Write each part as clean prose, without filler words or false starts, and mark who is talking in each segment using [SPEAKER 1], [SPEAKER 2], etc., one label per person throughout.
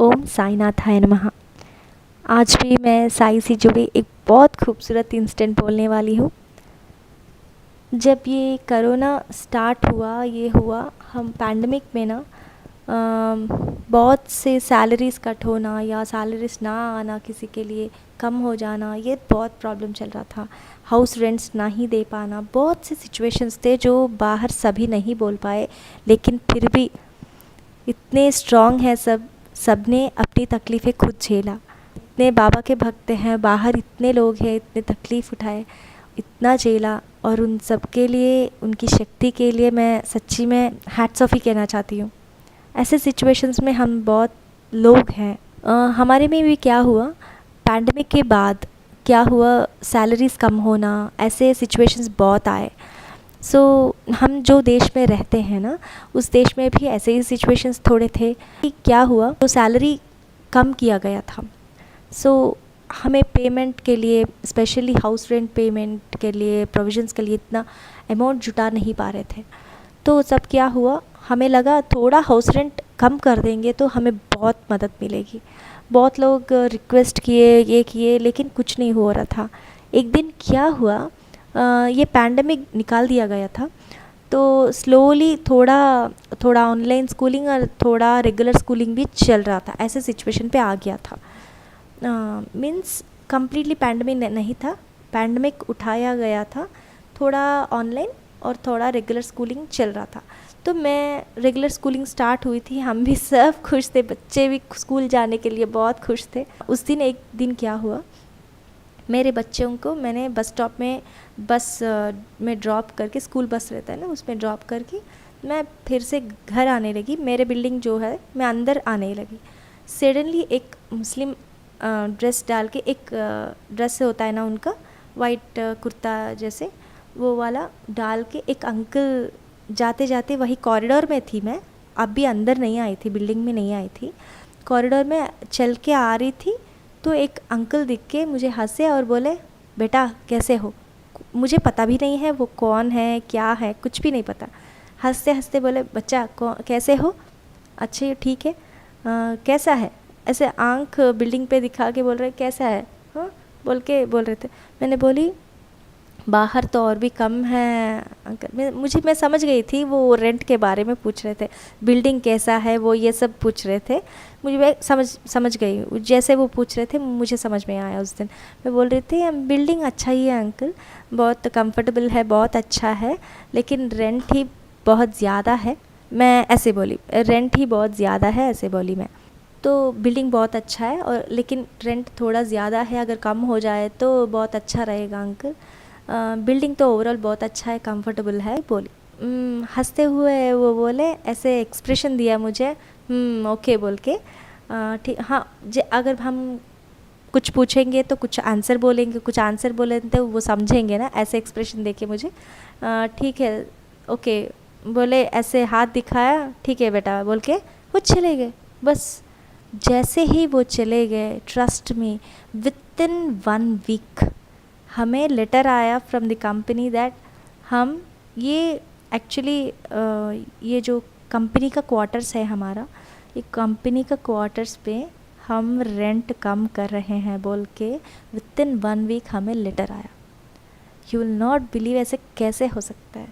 [SPEAKER 1] ओम साईनाथाय नमः। आज भी मैं साई से जुड़े एक बहुत खूबसूरत इंसिडेंट बोलने वाली हूँ। जब ये कोरोना स्टार्ट हुआ, ये हुआ, हम पैंडमिक में ना बहुत से सैलरीज़ कट होना या सैलरीज़ ना आना, किसी के लिए कम हो जाना, ये बहुत प्रॉब्लम चल रहा था। हाउस रेंट्स ना ही दे पाना, बहुत से सिचुएशंस थे जो बाहर सभी नहीं बोल पाए, लेकिन फिर भी इतने स्ट्रॉन्ग हैं सब ने अपनी तकलीफ़ें खुद झेला। इतने बाबा के भक्त हैं, बाहर इतने लोग हैं, इतने तकलीफ़ उठाए, इतना झेला, और उन सब के लिए, उनकी शक्ति के लिए मैं सच्ची में हैट्स ऑफ ही कहना चाहती हूँ। ऐसे सिचुएशंस में हम बहुत लोग हैं। हमारे में भी क्या हुआ, पैंडमिक के बाद क्या हुआ, सैलरीज़ कम होना, ऐसे सिचुएशंस बहुत आए। हम जो देश में रहते हैं ना, उस देश में भी ऐसे ही सिचुएशंस थोड़े थे कि क्या हुआ, तो सैलरी कम किया गया था। हमें पेमेंट के लिए, स्पेशली हाउस रेंट पेमेंट के लिए, प्रोविजंस के लिए इतना अमाउंट जुटा नहीं पा रहे थे। तो सब क्या हुआ, हमें लगा थोड़ा हाउस रेंट कम कर देंगे तो हमें बहुत मदद मिलेगी। बहुत लोग रिक्वेस्ट किए, ये किए, लेकिन कुछ नहीं हो रहा था। एक दिन क्या हुआ, ये पैंडमिक निकाल दिया गया था, तो स्लोली थोड़ा थोड़ा ऑनलाइन स्कूलिंग और थोड़ा रेगुलर स्कूलिंग भी चल रहा था। ऐसे सिचुएशन पे आ गया था। मीन्स कम्प्लीटली पैंडमिक नहीं था, पैंडमिक उठाया गया था, थोड़ा ऑनलाइन और थोड़ा रेगुलर स्कूलिंग चल रहा था। तो मैं रेगुलर स्कूलिंग स्टार्ट हुई थी, हम भी सब खुश थे, बच्चे भी स्कूल जाने के लिए बहुत खुश थे। उस दिन एक दिन क्या हुआ, मेरे बच्चों को मैंने बस स्टॉप में बस में ड्रॉप करके, स्कूल बस रहता है ना, उसमें ड्रॉप करके मैं फिर से घर आने लगी। मेरे बिल्डिंग जो है, मैं अंदर आने लगी। सडनली एक मुस्लिम ड्रेस डाल के, एक ड्रेस होता है ना उनका, वाइट कुर्ता जैसे, वो वाला डाल के एक अंकल जाते जाते, वही कॉरिडोर में थी मैं, अभी अंदर नहीं आई थी, बिल्डिंग में नहीं आई थी, कॉरिडोर में चल के आ रही थी। तो एक अंकल दिख के मुझे हंसे और बोले, बेटा कैसे हो। मुझे पता भी नहीं है वो कौन है, क्या है, कुछ भी नहीं पता। हंसते हंसते बोले, बच्चा कैसे हो, अच्छे ठीक है, कैसा है, ऐसे आंख बिल्डिंग पे दिखा के बोल रहे, कैसा है, हाँ बोल रहे थे। मैंने बोली, बाहर तो और भी कम है अंकल। मैं समझ गई थी वो रेंट के बारे में पूछ रहे थे, बिल्डिंग कैसा है वो, ये सब पूछ रहे थे। मैं समझ गई, जैसे वो पूछ रहे थे मुझे समझ में आया। उस दिन मैं बोल रही थी, बिल्डिंग अच्छा ही है अंकल, बहुत कंफर्टेबल है, बहुत अच्छा है, लेकिन रेंट ही बहुत ज़्यादा है। मैं ऐसे बोली, रेंट ही बहुत ज़्यादा है, ऐसे बोली मैं। तो बिल्डिंग बहुत अच्छा है, और लेकिन रेंट थोड़ा ज़्यादा है, अगर कम हो जाए तो बहुत अच्छा रहेगा अंकल। बिल्डिंग तो ओवरऑल बहुत अच्छा है, कंफर्टेबल है, बोली। हंसते हुए वो बोले, ऐसे एक्सप्रेशन दिया मुझे, ओके बोल के, ठीक, हाँ अगर हम कुछ पूछेंगे तो कुछ आंसर बोलेंगे, कुछ आंसर बोलेंगे तो वो समझेंगे ना, ऐसे एक्सप्रेशन देके मुझे, ठीक है ओके बोले, ऐसे हाथ दिखाया, ठीक है बेटा बोल के वो चले गए। बस जैसे ही वो चले गए, trust me, with in 1 week हमें लेटर आया फ्रॉम द कंपनी दैट हम ये एक्चुअली ये जो कंपनी का क्वार्टर्स है हमारा, ये कंपनी का क्वार्टर्स पे हम रेंट कम कर रहे हैं बोल के विद इन 1 वीक हमें लेटर आया। यू विल नॉट बिलीव, ऐसे कैसे हो सकता है।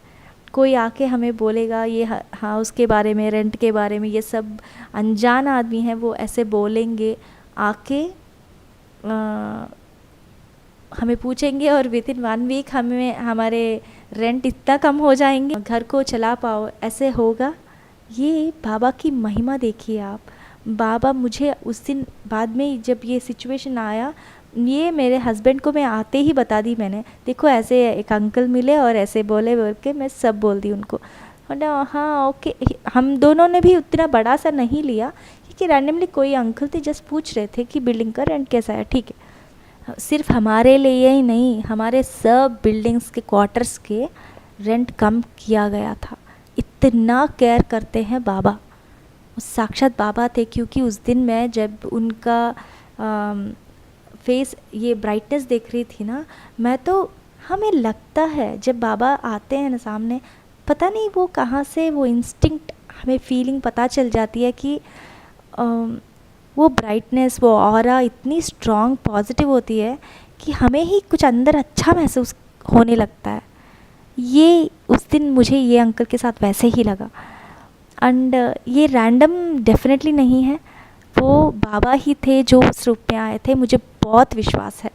[SPEAKER 1] कोई आके हमें बोलेगा ये हाउस के बारे में, रेंट के बारे में, ये सब अनजान आदमी हैं, वो ऐसे बोलेंगे आके, हमें पूछेंगे, और विद इन 1 वीक हमें हमारे रेंट इतना कम हो जाएंगे, घर को चला पाओ, ऐसे होगा। ये बाबा की महिमा देखिए आप। बाबा मुझे उस दिन बाद में जब ये सिचुएशन आया, ये मेरे हस्बैंड को मैं आते ही बता दी मैंने, देखो ऐसे एक अंकल मिले और ऐसे बोले बोल के मैं सब बोल दी उनको। हाँ ओके, हम दोनों ने भी उतना बड़ा सा नहीं लिया, क्योंकि रैंडमली कोई अंकल थे, जस्ट पूछ रहे थे कि बिल्डिंग का रेंट कैसा है, ठीक है। सिर्फ हमारे लिए ही नहीं, हमारे सब बिल्डिंग्स के क्वार्टर्स के रेंट कम किया गया था। इतना केयर करते हैं बाबा, साक्षात बाबा थे। क्योंकि उस दिन मैं जब उनका फेस, ये ब्राइटनेस देख रही थी ना, मैं तो, हमें लगता है जब बाबा आते हैं ना सामने, पता नहीं वो कहाँ से वो इंस्टिंक्ट, हमें फीलिंग पता चल जाती है कि वो ब्राइटनेस, वो ऑरा इतनी स्ट्रॉन्ग पॉजिटिव होती है कि हमें ही कुछ अंदर अच्छा महसूस होने लगता है। ये उस दिन मुझे ये अंकल के साथ वैसे ही लगा। एंड ये रैंडम डेफिनेटली नहीं है, वो बाबा ही थे जो उस रूप में आए थे, मुझे बहुत विश्वास है।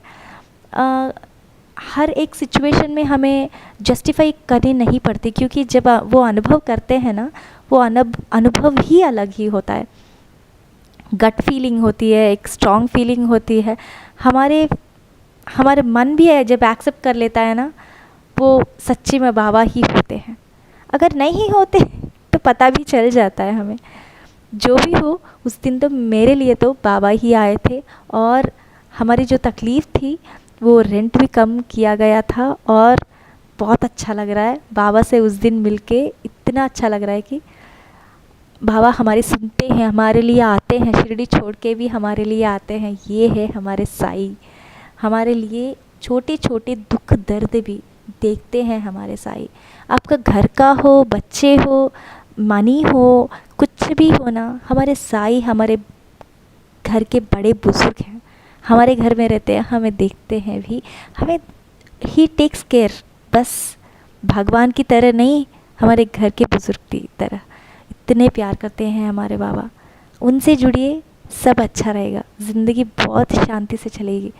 [SPEAKER 1] हर एक सिचुएशन में हमें जस्टिफाई करनी नहीं पड़ती, क्योंकि जब वो अनुभव करते हैं ना, वो अनुभव ही अलग ही होता है। गट फीलिंग होती है, एक स्ट्रॉन्ग फीलिंग होती है। हमारे मन भी है जब एक्सेप्ट कर लेता है ना, वो सच्ची में बाबा ही होते हैं। अगर नहीं होते तो पता भी चल जाता है हमें। जो भी हो, उस दिन तो मेरे लिए तो बाबा ही आए थे। और हमारी जो तकलीफ़ थी वो रेंट भी कम किया गया था, और बहुत अच्छा लग रहा है बाबा से उस दिन मिलके। इतना अच्छा लग रहा है कि बाबा हमारी सुनते हैं, हमारे लिए आते हैं, शिरडी छोड़ के भी हमारे लिए आते हैं। ये है हमारे साईं, हमारे लिए छोटे छोटे दुख दर्द भी देखते हैं हमारे साईं। आपका घर का हो, बच्चे हो, मनी हो, कुछ भी हो ना, हमारे साईं हमारे घर के बड़े बुजुर्ग हैं, हमारे घर में रहते हैं, हमें देखते हैं भी, हमें ही टेक्स केयर। बस भगवान की तरह नहीं, हमारे घर के बुजुर्ग की तरह इतने प्यार करते हैं हमारे बाबा। उनसे जुड़िए, सब अच्छा रहेगा, ज़िंदगी बहुत शांति से चलेगी।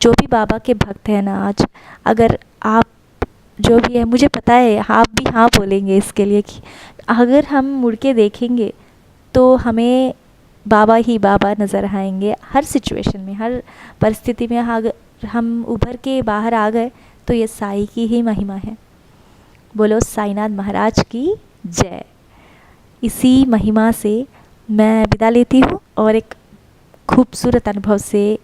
[SPEAKER 1] जो भी बाबा के भक्त हैं ना आज, अगर आप जो भी है, मुझे पता है आप भी हाँ बोलेंगे इसके लिए कि अगर हम मुड़ के देखेंगे तो हमें बाबा ही बाबा नज़र आएंगे। हर सिचुएशन में, हर परिस्थिति में अगर हम उभर के बाहर आ गए तो ये साईं की ही महिमा है। बोलो साईनाथ महाराज की जय। इसी महिमा से मैं विदा लेती हूँ और एक खूबसूरत अनुभव से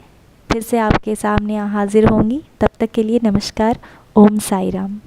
[SPEAKER 1] फिर से आपके सामने हाजिर होंगी। तब तक के लिए नमस्कार। ओम साई राम।